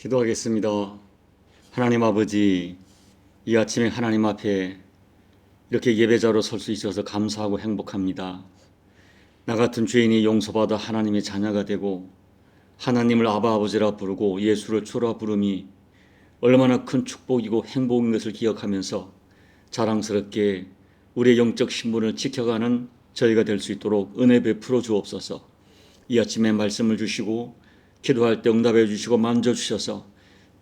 기도하겠습니다. 하나님 아버지, 이 아침에 하나님 앞에 이렇게 예배자로 설 수 있어서 감사하고 행복합니다. 나 같은 죄인이 용서받아 하나님의 자녀가 되고 하나님을 아바 아버지라 부르고 예수를 주라 부름이 얼마나 큰 축복이고 행복인 것을 기억하면서 자랑스럽게 우리의 영적 신분을 지켜가는 저희가 될 수 있도록 은혜 베풀어 주옵소서. 이 아침에 말씀을 주시고 기도할 때 응답해 주시고 만져주셔서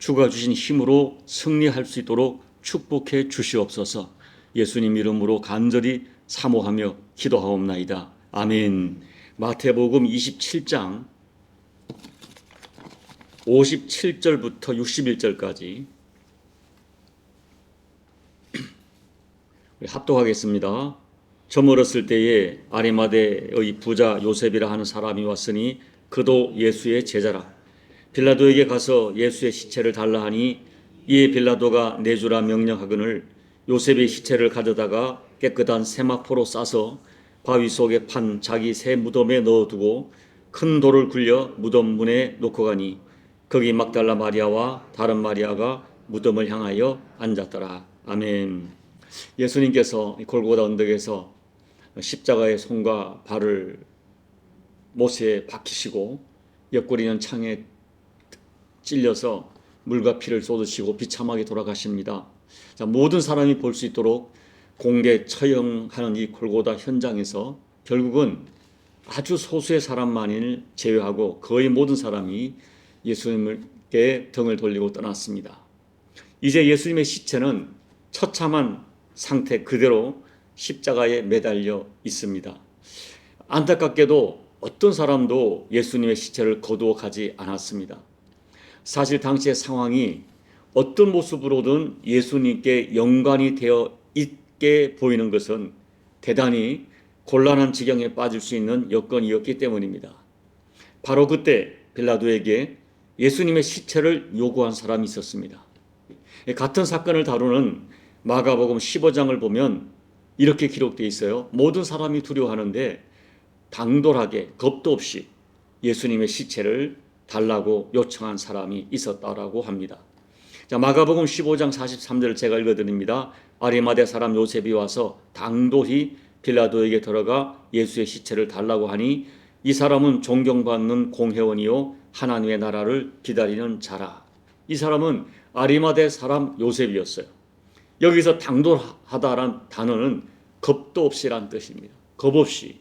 주가 주신 힘으로 승리할 수 있도록 축복해 주시옵소서. 예수님 이름으로 간절히 사모하며 기도하옵나이다. 아멘. 마태복음 27장 57절부터 61절까지 합독하겠습니다. 저물었을 때에 아리마대의 부자 요셉이라 하는 사람이 왔으니 그도 예수의 제자라. 빌라도에게 가서 예수의 시체를 달라 하니 이에 빌라도가 내주라 명령하거늘 요셉의 시체를 가져다가 깨끗한 세마포로 싸서 바위 속에 판 자기 새 무덤에 넣어두고 큰 돌을 굴려 무덤 문에 놓고 가니 거기 막달라 마리아와 다른 마리아가 무덤을 향하여 앉았더라. 아멘. 예수님께서 골고다 언덕에서 십자가의 손과 발을 못에 박히시고 옆구리는 창에 찔려서 물과 피를 쏟으시고 비참하게 돌아가십니다. 자, 모든 사람이 볼 수 있도록 공개 처형하는 이 골고다 현장에서 결국은 아주 소수의 사람만을 제외하고 거의 모든 사람이 예수님께 등을 돌리고 떠났습니다. 이제 예수님의 시체는 처참한 상태 그대로 십자가에 매달려 있습니다. 안타깝게도 어떤 사람도 예수님의 시체를 거두어 가지 않았습니다. 사실 당시의 상황이 어떤 모습으로든 예수님께 연관이 되어 있게 보이는 것은 대단히 곤란한 지경에 빠질 수 있는 여건이었기 때문입니다. 바로 그때 빌라도에게 예수님의 시체를 요구한 사람이 있었습니다. 같은 사건을 다루는 마가복음 15장을 보면 이렇게 기록되어 있어요. 모든 사람이 두려워하는데 당돌하게 겁도 없이 예수님의 시체를 달라고 요청한 사람이 있었다라고 합니다. 자, 마가복음 15장 43절을 제가 읽어드립니다. 아리마대 사람 요셉이 와서 당돌히 빌라도에게 들어가 예수의 시체를 달라고 하니 이 사람은 존경받는 공회원이요 하나님의 나라를 기다리는 자라. 이 사람은 아리마대 사람 요셉이었어요. 여기서 당돌하다라는 단어는 겁도 없이란 뜻입니다. 겁 없이.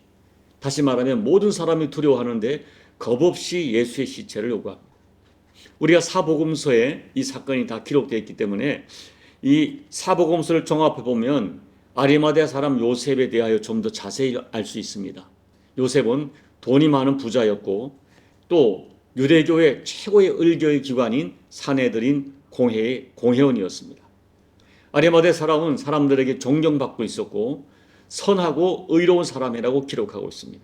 다시 말하면 모든 사람이 두려워하는데 겁 없이 예수의 시체를 요구합니다. 우리가 사복음서에 이 사건이 다 기록되어 있기 때문에 이 사복음서를 종합해 보면 아리마대 사람 요셉에 대하여 좀 더 자세히 알 수 있습니다. 요셉은 돈이 많은 부자였고 또 유대교의 최고의 을교의 기관인 사내들인 공회의 공회원이었습니다. 아리마대 사람은 사람들에게 존경받고 있었고 선하고 의로운 사람이라고 기록하고 있습니다.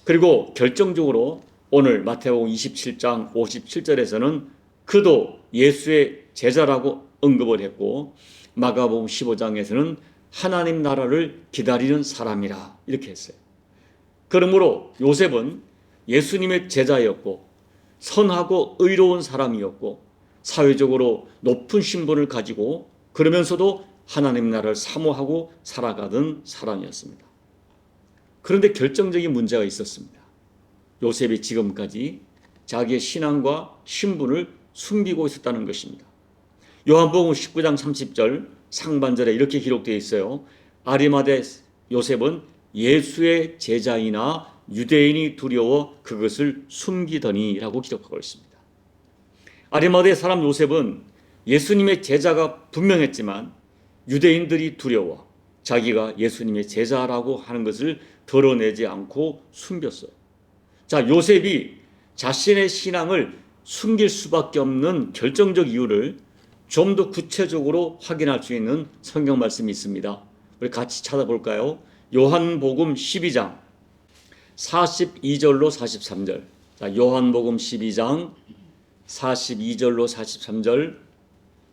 그리고 결정적으로 오늘 마태복음 27장 57절에서는 그도 예수의 제자라고 언급을 했고 마가복음 15장에서는 하나님 나라를 기다리는 사람이라 이렇게 했어요. 그러므로 요셉은 예수님의 제자였고 선하고 의로운 사람이었고 사회적으로 높은 신분을 가지고 그러면서도 하나님 나라를 사모하고 살아가던 사람이었습니다. 그런데 결정적인 문제가 있었습니다. 요셉이 지금까지 자기의 신앙과 신분을 숨기고 있었다는 것입니다. 요한복음 19장 30절 상반절에 이렇게 기록되어 있어요. 아리마대 요셉은 예수의 제자이나 유대인이 두려워 그것을 숨기더니 라고 기록하고 있습니다. 아리마대 사람 요셉은 예수님의 제자가 분명했지만 유대인들이 두려워 자기가 예수님의 제자라고 하는 것을 드러내지 않고 숨겼어요. 자, 요셉이 자신의 신앙을 숨길 수밖에 없는 결정적 이유를 좀 더 구체적으로 확인할 수 있는 성경 말씀이 있습니다. 우리 같이 찾아볼까요? 요한복음 12장 42절로 43절. 자, 요한복음 12장 42절로 43절.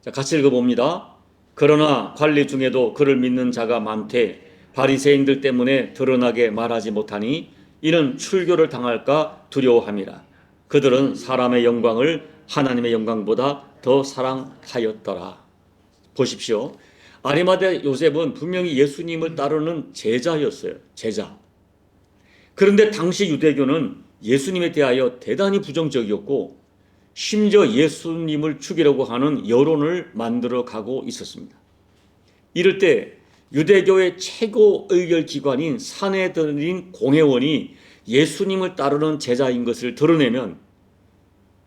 자, 같이 읽어봅니다. 그러나 관리 중에도 그를 믿는 자가 많되 바리새인들 때문에 드러나게 말하지 못하니 이는 출교를 당할까 두려워함이라. 그들은 사람의 영광을 하나님의 영광보다 더 사랑하였더라. 보십시오. 아리마대 요셉은 분명히 예수님을 따르는 제자였어요. 제자. 그런데 당시 유대교는 예수님에 대하여 대단히 부정적이었고 심지어 예수님을 죽이려고 하는 여론을 만들어 가고 있었습니다. 이럴 때 유대교의 최고 의결 기관인 산헤드린 공회원이 예수님을 따르는 제자인 것을 드러내면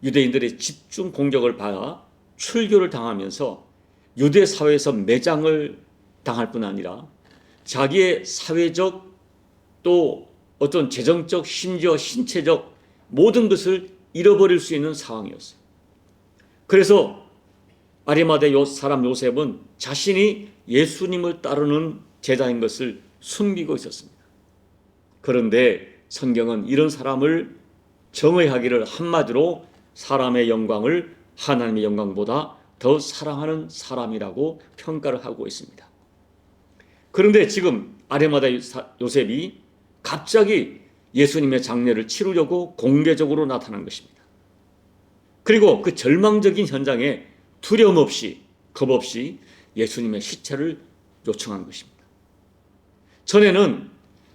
유대인들의 집중 공격을 받아 출교를 당하면서 유대 사회에서 매장을 당할 뿐 아니라 자기의 사회적 또 어떤 재정적 심지어 신체적 모든 것을 잃어버릴 수 있는 상황이었어요. 그래서 아리마대 사람 요셉은 자신이 예수님을 따르는 제자인 것을 숨기고 있었습니다. 그런데 성경은 이런 사람을 정의하기를 한마디로 사람의 영광을 하나님의 영광보다 더 사랑하는 사람이라고 평가를 하고 있습니다. 그런데 지금 아리마대 요셉이 갑자기 예수님의 장례를 치르려고 공개적으로 나타난 것입니다. 그리고 그 절망적인 현장에 두려움 없이 겁 없이 예수님의 시체를 요청한 것입니다. 전에는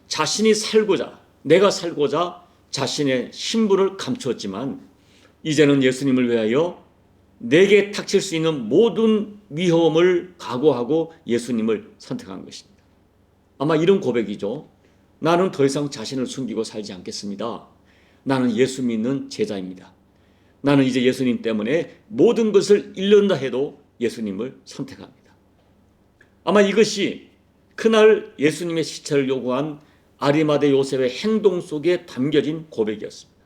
자신이 살고자 내가 살고자 자신의 신분을 감추었지만 이제는 예수님을 위하여 내게 닥칠 수 있는 모든 위험을 각오하고 예수님을 선택한 것입니다. 아마 이런 고백이죠. 나는 더 이상 자신을 숨기고 살지 않겠습니다. 나는 예수 믿는 제자입니다. 나는 이제 예수님 때문에 모든 것을 잃는다 해도 예수님을 선택합니다. 아마 이것이 그날 예수님의 시체를 요구한 아리마대 요셉의 행동 속에 담겨진 고백이었습니다.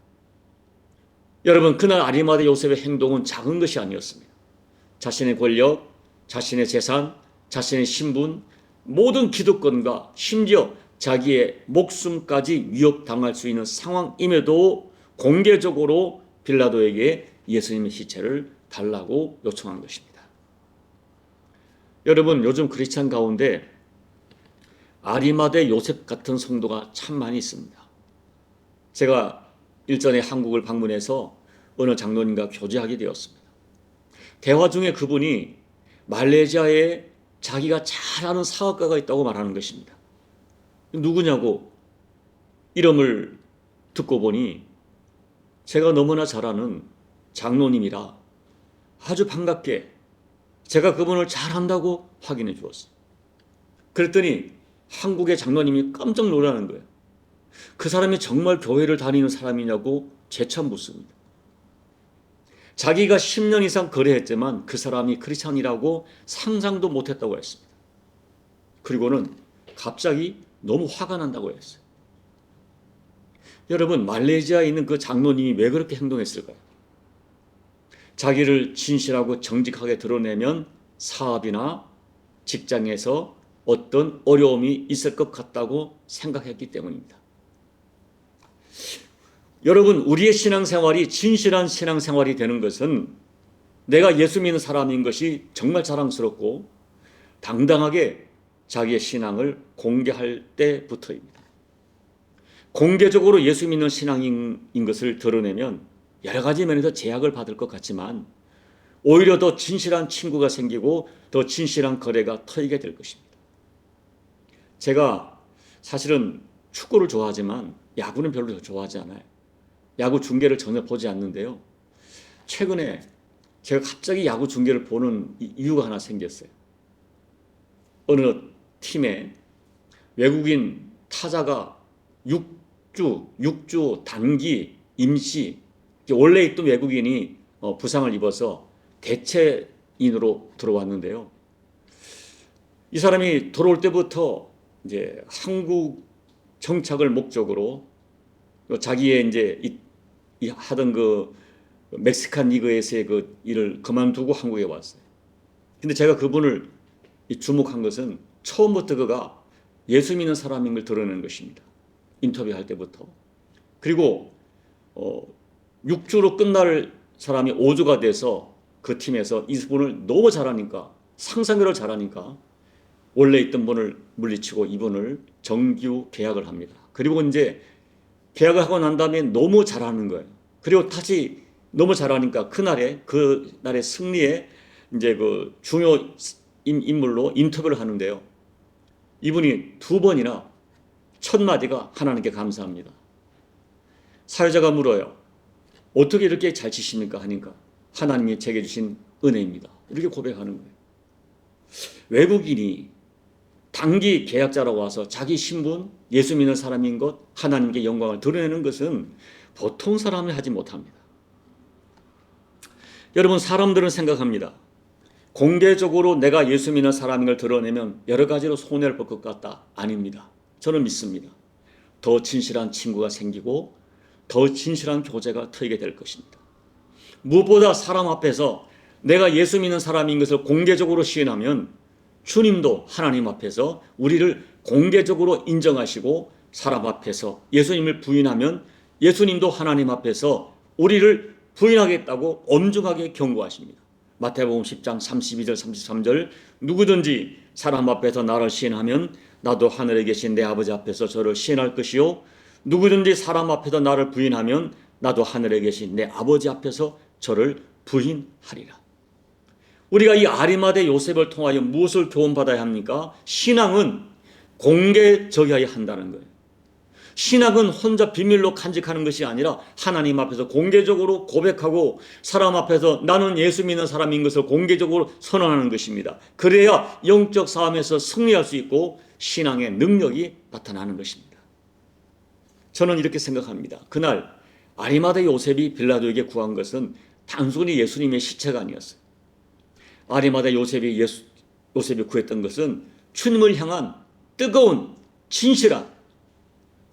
여러분, 그날 아리마대 요셉의 행동은 작은 것이 아니었습니다. 자신의 권력, 자신의 재산, 자신의 신분, 모든 기득권과 심지어 자기의 목숨까지 위협당할 수 있는 상황임에도 공개적으로 빌라도에게 예수님의 시체를 달라고 요청한 것입니다. 여러분, 요즘 크리스찬 가운데 아리마대 요셉 같은 성도가 참 많이 있습니다. 제가 일전에 한국을 방문해서 어느 장로님과 교제하게 되었습니다. 대화 중에 그분이 말레이시아에 자기가 잘 아는 사업가가 있다고 말하는 것입니다. 누구냐고 이름을 듣고 보니 제가 너무나 잘 아는 장로님이라 아주 반갑게 제가 그분을 잘 안다고 확인해 주었어요. 그랬더니 한국의 장로님이 깜짝 놀라는 거예요. 그 사람이 정말 교회를 다니는 사람이냐고 재차 묻습니다. 자기가 10년 이상 거래했지만 그 사람이 크리스찬이라고 상상도 못했다고 했습니다. 그리고는 갑자기 너무 화가 난다고 했어요. 여러분, 말레이시아에 있는 그 장로님이 왜 그렇게 행동했을까요? 자기를 진실하고 정직하게 드러내면 사업이나 직장에서 어떤 어려움이 있을 것 같다고 생각했기 때문입니다. 여러분, 우리의 신앙생활이 진실한 신앙생활이 되는 것은 내가 예수 믿는 사람인 것이 정말 자랑스럽고 당당하게 자기의 신앙을 공개할 때부터입니다. 공개적으로 예수 믿는 신앙인 것을 드러내면 여러 가지 면에서 제약을 받을 것 같지만 오히려 더 진실한 친구가 생기고 더 진실한 거래가 터지게 될 것입니다. 제가 사실은 축구를 좋아하지만 야구는 별로 좋아하지 않아요. 야구 중계를 전혀 보지 않는데요. 최근에 제가 갑자기 야구 중계를 보는 이유가 하나 생겼어요. 어느 팀에 외국인 타자가 6주 단기 임시 원래 있던 외국인이 부상을 입어서 대체인으로 들어왔는데요. 이 사람이 들어올 때부터 이제 한국 정착을 목적으로 자기의 이제 하던 그 멕시칸 리그에서의 그 일을 그만두고 한국에 왔어요. 근데 제가 그분을 주목한 것은 처음부터 그가 예수 믿는 사람인 걸 드러내는 것입니다. 인터뷰할 때부터. 그리고 6주로 끝날 사람이 5주가 돼서 그 팀에서 이분을 너무 잘하니까 상상력을 잘하니까 원래 있던 분을 물리치고 이분을 정규 계약을 합니다. 그리고 이제 계약을 하고 난 다음에 너무 잘하는 거예요. 그리고 다시 너무 잘하니까 그날의 승리에 이제 그 중요 인물로 인터뷰를 하는데요. 이분이 2번이나 첫 마디가 하나님께 감사합니다. 사회자가 물어요. 어떻게 이렇게 잘 치십니까? 하니까 하나님이 제게 주신 은혜입니다. 이렇게 고백하는 거예요. 외국인이 단기 계약자라고 와서 자기 신분, 예수 믿는 사람인 것, 하나님께 영광을 드러내는 것은 보통 사람이 하지 못합니다. 여러분, 사람들은 생각합니다. 공개적으로 내가 예수 믿는 사람인 걸 드러내면 여러 가지로 손해를 볼 것 같다. 아닙니다. 저는 믿습니다. 더 진실한 친구가 생기고 더 진실한 교제가 트이게 될 것입니다. 무엇보다 사람 앞에서 내가 예수 믿는 사람인 것을 공개적으로 시인하면 주님도 하나님 앞에서 우리를 공개적으로 인정하시고 사람 앞에서 예수님을 부인하면 예수님도 하나님 앞에서 우리를 부인하겠다고 엄중하게 경고하십니다. 마태복음 10장 32절 33절 누구든지 사람 앞에서 나를 시인하면 나도 하늘에 계신 내 아버지 앞에서 저를 시인할 것이요 누구든지 사람 앞에서 나를 부인하면 나도 하늘에 계신 내 아버지 앞에서 저를 부인하리라. 우리가 이 아리마대 요셉을 통하여 무엇을 교훈받아야 합니까? 신앙은 공개적이어야 한다는 거예요. 신앙은 혼자 비밀로 간직하는 것이 아니라 하나님 앞에서 공개적으로 고백하고 사람 앞에서 나는 예수 믿는 사람인 것을 공개적으로 선언하는 것입니다. 그래야 영적 싸움에서 승리할 수 있고 신앙의 능력이 나타나는 것입니다. 저는 이렇게 생각합니다. 그날 아리마대 요셉이 빌라도에게 구한 것은 단순히 예수님의 시체가 아니었어요. 아리마대 요셉이 구했던 것은 주님을 향한 뜨거운 진실한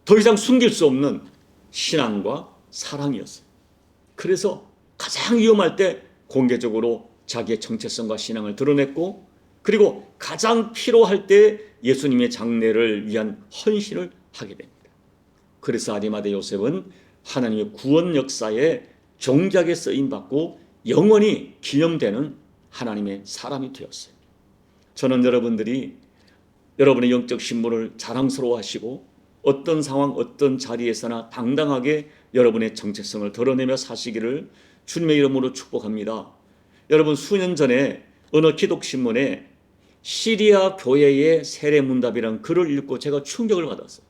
더 이상 숨길 수 없는 신앙과 사랑이었어요. 그래서 가장 위험할 때 공개적으로 자기의 정체성과 신앙을 드러냈고 그리고 가장 필요할 때 예수님의 장래를 위한 헌신을 하게 됩니다. 그래서 아리마대 요셉은 하나님의 구원 역사에 종작에 쓰임받고 영원히 기념되는 하나님의 사람이 되었어요. 저는 여러분들이 여러분의 영적 신분을 자랑스러워하시고 어떤 상황, 어떤 자리에서나 당당하게 여러분의 정체성을 드러내며 사시기를 주님의 이름으로 축복합니다. 여러분, 수년 전에 어느 기독신문에 시리아 교회의 세례문답이라는 글을 읽고 제가 충격을 받았어요.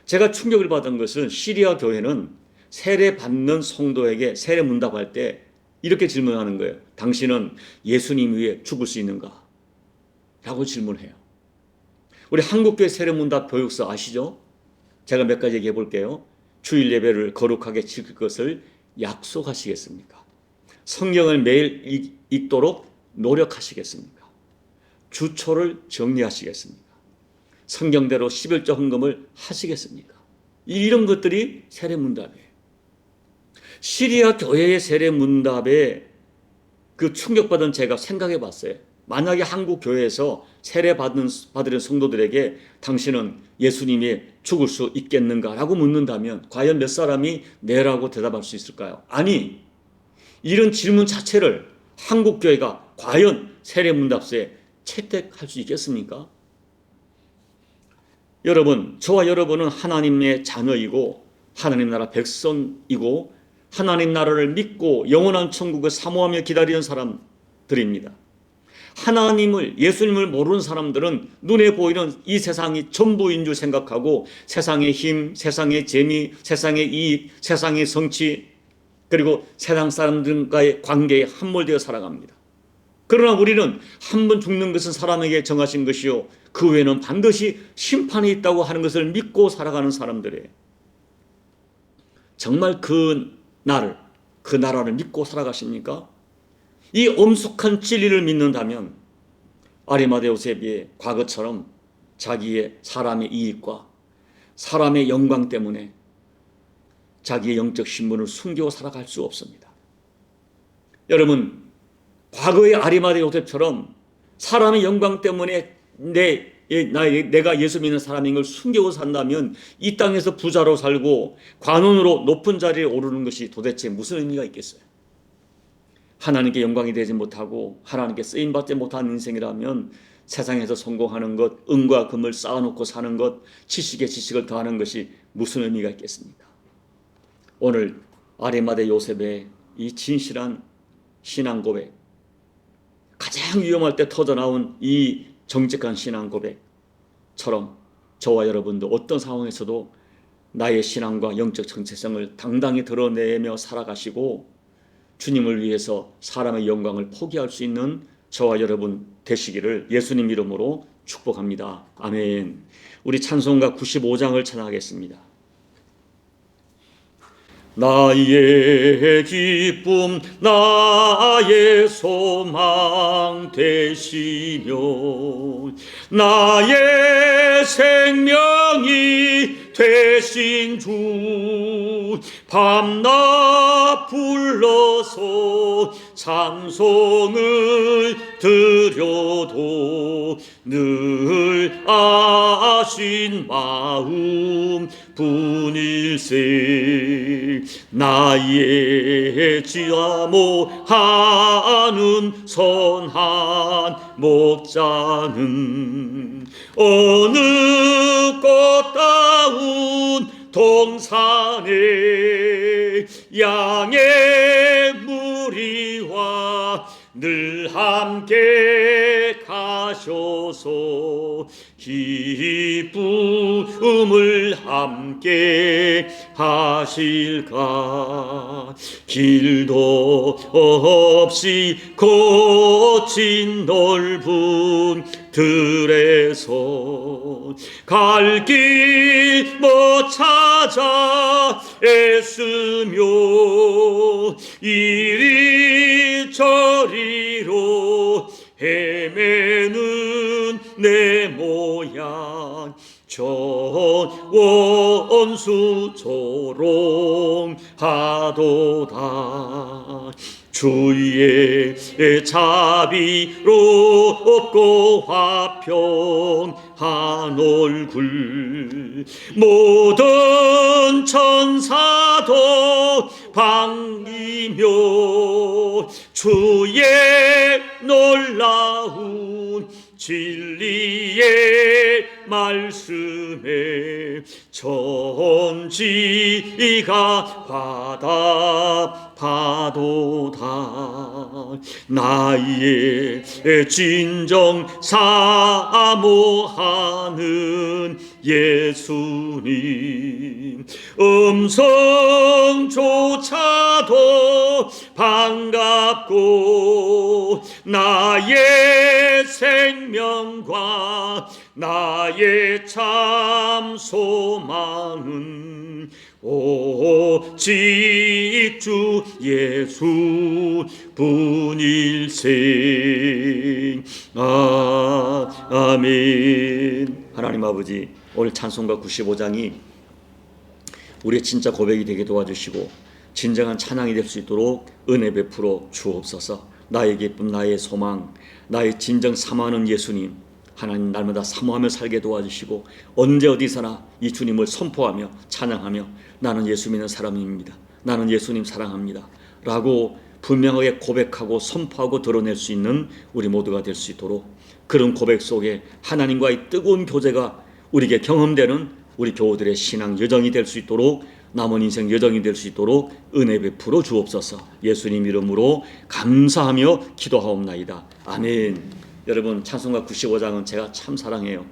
제가 충격을 받은 것은 시리아 교회는 세례받는 성도에게 세례문답할 때 이렇게 질문하는 거예요. 당신은 예수님 위해 죽을 수 있는가? 라고 질문해요. 우리 한국교회 세례문답 교육서 아시죠? 제가 몇 가지 얘기해 볼게요. 주일 예배를 거룩하게 지킬 것을 약속하시겠습니까? 성경을 매일 읽도록 노력하시겠습니까? 주초를 정리하시겠습니까? 성경대로 11조 헌금을 하시겠습니까? 이런 것들이 세례문답이에요. 시리아 교회의 세례문답에 그 충격받은 제가 생각해 봤어요. 만약에 한국 교회에서 세례받은 성도들에게 당신은 예수님이 죽을 수 있겠는가라고 묻는다면 과연 몇 사람이 네라고 대답할 수 있을까요? 아니, 이런 질문 자체를 한국 교회가 과연 세례문답서에 채택할 수 있겠습니까? 여러분, 저와 여러분은 하나님의 자녀이고 하나님 나라 백성이고 하나님 나라를 믿고 영원한 천국을 사모하며 기다리는 사람들입니다. 하나님을, 예수님을 모르는 사람들은 눈에 보이는 이 세상이 전부인 줄 생각하고 세상의 힘, 세상의 재미, 세상의 이익, 세상의 성취 그리고 세상 사람들과의 관계에 함몰되어 살아갑니다. 그러나 우리는 한 번 죽는 것은 사람에게 정하신 것이요 그 외에는 반드시 심판이 있다고 하는 것을 믿고 살아가는 사람들이에요. 정말 그 나라를 믿고 살아가십니까? 이 엄숙한 진리를 믿는다면 아리마대 요셉이 과거처럼 자기의 사람의 이익과 사람의 영광 때문에 자기의 영적 신분을 숨기고 살아갈 수 없습니다. 여러분, 과거의 아리마대 요셉처럼 사람의 영광 때문에 내가 예수 믿는 사람인 걸 숨기고 산다면 이 땅에서 부자로 살고 관원으로 높은 자리에 오르는 것이 도대체 무슨 의미가 있겠어요? 하나님께 영광이 되지 못하고 하나님께 쓰임받지 못한 인생이라면 세상에서 성공하는 것, 은과 금을 쌓아놓고 사는 것, 지식에 지식을 더하는 것이 무슨 의미가 있겠습니까? 오늘 아리마대 요셉의 이 진실한 신앙 고백, 가장 위험할 때 터져나온 이 정직한 신앙 고백처럼 저와 여러분도 어떤 상황에서도 나의 신앙과 영적 정체성을 당당히 드러내며 살아가시고 주님을 위해서 사람의 영광을 포기할 수 있는 저와 여러분 되시기를 예수님 이름으로 축복합니다. 아멘. 우리 찬송가 95장을 찬양하겠습니다. 나의 기쁨 나의 소망 되시며 나의 생명이 되신 주 밤낮 불러서 찬송을 드려도 늘 아신 마음 분일세 나의 지하모하는 선한 목자는 어느 꽃다운 동산에 양의 무리와 늘 함께 가셔서 기쁨을 함께 하실까 길도 없이 거친 넓은 들에서 갈 길 못 찾아 애쓰며 이리저리로 헤매는 내 모양 저 원수 조롱하도다 주의 자비롭고 화평한 얼굴 모든 천사도 반기며 주의 놀라운 진리의 말씀에 천지가 화답하도다 나의 진정 사모하는 예수님 음성조차도 반갑고 나의 생명과 나의 참 소망은 오직 주 예수 분일세 아멘. 하나님 아버지 오늘 찬송가 95장이 우리의 진짜 고백이 되게 도와주시고 진정한 찬양이 될 수 있도록 은혜 베풀어 주옵소서. 나의 기쁨 나의 소망 나의 진정 사모하는 예수님 하나님 날마다 사모하며 살게 도와주시고 언제 어디서나 이 주님을 선포하며 찬양하며 나는 예수 믿는 사람입니다. 나는 예수님 사랑합니다 라고 분명하게 고백하고 선포하고 드러낼 수 있는 우리 모두가 될 수 있도록 그런 고백 속에 하나님과의 뜨거운 교제가 우리에게 경험되는 우리 교우들의 신앙 여정이 될 수 있도록 남은 인생 여정이 될 수 있도록 은혜 베풀어 주옵소서. 예수님 이름으로 감사하며 기도하옵나이다. 아멘. 여러분 찬송가 95장은 제가 참 사랑해요.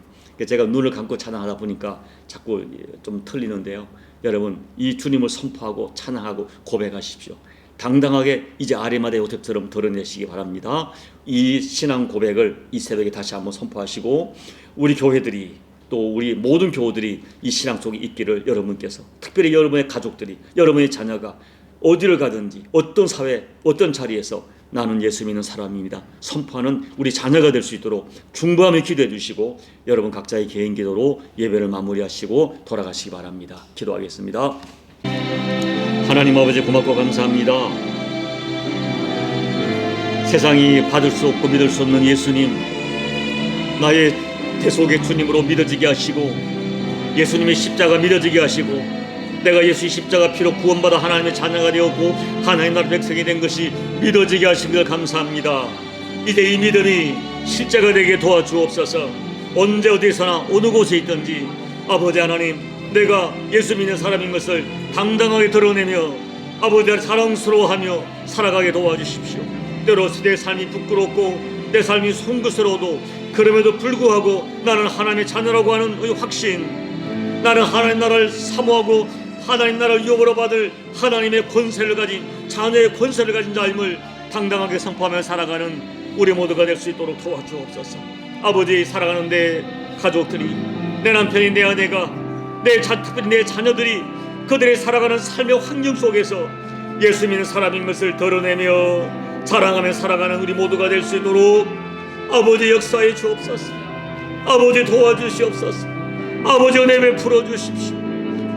제가 눈을 감고 찬양하다 보니까 자꾸 좀 틀리는데요. 여러분 이 주님을 선포하고 찬양하고 고백하십시오. 당당하게 이제 아리마대 요셉처럼 드러내시기 바랍니다. 이 신앙 고백을 이 새벽에 다시 한번 선포하시고 우리 교회들이 또 우리 모든 교우들이 이 신앙 속에 있기를 여러분께서 특별히 여러분의 가족들이 여러분의 자녀가 어디를 가든지 어떤 사회 어떤 자리에서 나는 예수 믿는 사람입니다 선포하는 우리 자녀가 될 수 있도록 중보하며 기도해 주시고 여러분 각자의 개인 기도로 예배를 마무리하시고 돌아가시기 바랍니다. 기도하겠습니다. 하나님 아버지 고맙고 감사합니다. 세상이 받을 수 없고 믿을 수 없는 예수님 나의 대속의 주님으로 믿어지게 하시고 예수님의 십자가 믿어지게 하시고 내가 예수의 십자가 피로 구원받아 하나님의 자녀가 되었고 하나님 나라 백성이 된 것이 믿어지게 하심을 감사합니다. 이제 이 믿음이 실제가 되게 도와주옵소서. 언제 어디서나 어느 곳에 있든지 아버지 하나님 내가 예수 믿는 사람인 것을 당당하게 드러내며 아버지를 자랑스러워하며 살아가게 도와주십시오. 때로 내 삶이 부끄럽고 내 삶이 송구스러워도 그럼에도 불구하고 나는 하나님의 자녀라고 하는 이 확신, 나는 하나님 나라를 사모하고 하나님 나라를 유업으로 받을 하나님의 권세를 가진 자녀의 권세를 가진 삶을 당당하게 선포하며 살아가는 우리 모두가 될 수 있도록 도와주옵소서. 아버지, 살아가는 내 가족들이, 내 남편이, 내 아내가, 특별히 내 자녀들이 그들의 살아가는 삶의 환경 속에서 예수 믿는 사람인 것을 드러내며 자랑하며 살아가는 우리 모두가 될 수 있도록 아버지 역사해 주옵소서. 아버지 도와주시옵소서. 아버지 은혜 베풀어 주십시오.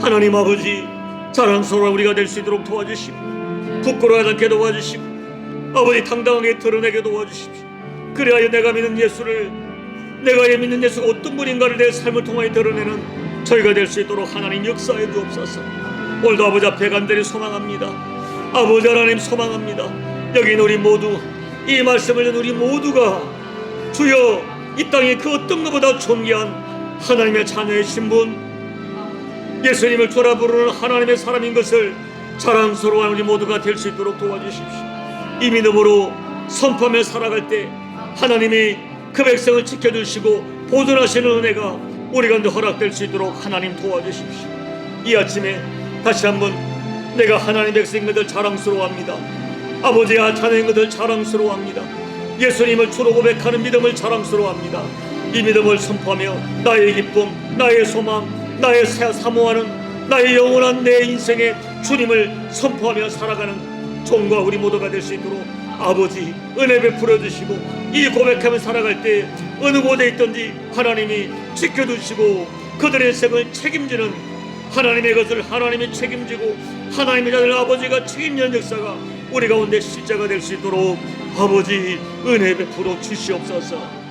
하나님 아버지, 자랑스러운 우리가 될 수 있도록 도와주시고 부끄러워하지 않게 도와주시고 아버지 당당하게 드러내게 도와주십시오. 그래야 내가 믿는 예수를, 내가 믿는 예수가 어떤 분인가를 내 삶을 통하여 드러내는 저희가 될 수 있도록 하나님 역사해 주옵소서. 오늘도 아버지 앞에 간절히 소망합니다. 아버지 하나님 소망합니다. 여기 있는 우리 모두, 이 말씀을 듣는 우리 모두가 주여 이 땅에 그 어떤 것보다 존귀한 하나님의 자녀의 신분, 예수님을 주라 부르는 하나님의 사람인 것을 자랑스러워하는 우리 모두가 될 수 있도록 도와주십시오. 이 믿음으로 선포하며 살아갈 때 하나님이 그 백성을 지켜주시고 보존하시는 은혜가 우리 가운데 허락될 수 있도록 하나님 도와주십시오. 이 아침에 다시 한번 내가 하나님의 백성인 것을 자랑스러워합니다. 아버지와 자녀인 것을 자랑스러워합니다. 예수님을 주로 고백하는 믿음을 자랑스러워합니다. 이 믿음을 선포하며 나의 기쁨, 나의 소망, 나의 사모하는 나의 영원한 내 인생의 주님을 선포하며 살아가는 종과 우리 모두가 될 수 있도록 아버지 은혜 베풀어 주시고 이 고백하며 살아갈 때 어느 곳에 있든지 하나님이 지켜주시고 그들의 인생을 책임지는 하나님의 것을 하나님이 책임지고 하나님의 자들 아버지가 책임지는 역사가 우리 가운데 실제가 될 수 있도록 아버지 은혜 베풀어 주시옵소서.